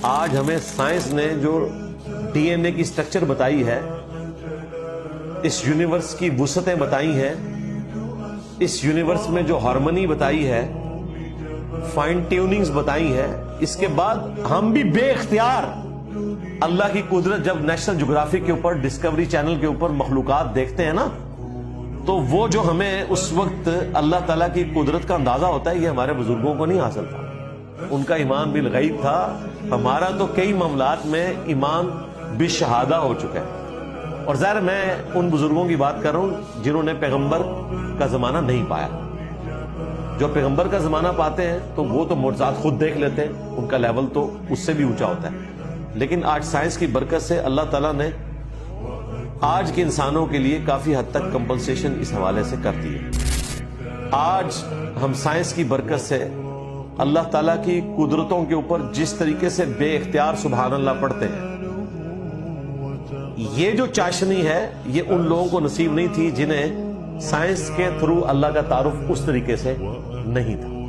آج ہمیں سائنس نے جو ڈی این اے کی سٹرکچر بتائی ہے، اس یونیورس کی وسعتیں بتائی ہیں، اس یونیورس میں جو ہارمنی بتائی ہے، فائن ٹیوننگز بتائی ہیں، اس کے بعد ہم بھی بے اختیار اللہ کی قدرت جب نیشنل جغرافی کے اوپر، ڈسکوری چینل کے اوپر مخلوقات دیکھتے ہیں نا، تو وہ جو ہمیں اس وقت اللہ تعالیٰ کی قدرت کا اندازہ ہوتا ہے، یہ ہمارے بزرگوں کو نہیں حاصل تھا۔ ان کا ایمان بالغیب تھا، ہمارا تو کئی معاملات میں ایمان بالشہادہ ہو چکا ہے۔ اور ظاہر میں ان بزرگوں کی بات کر رہا ہوں جنہوں نے پیغمبر کا زمانہ نہیں پایا۔ جو پیغمبر کا زمانہ پاتے ہیں تو وہ تو معجزات خود دیکھ لیتے ہیں، ان کا لیول تو اس سے بھی اونچا ہوتا ہے۔ لیکن آج سائنس کی برکت سے اللہ تعالیٰ نے آج کے انسانوں کے لیے کافی حد تک کمپنسیشن اس حوالے سے کر دی ہے۔ آج ہم سائنس کی برکت سے اللہ تعالیٰ کی قدرتوں کے اوپر جس طریقے سے بے اختیار سبحان اللہ پڑھتے ہیں، یہ جو چاشنی ہے یہ ان لوگوں کو نصیب نہیں تھی جنہیں سائنس کے تھرو اللہ کا تعارف اس طریقے سے نہیں تھا۔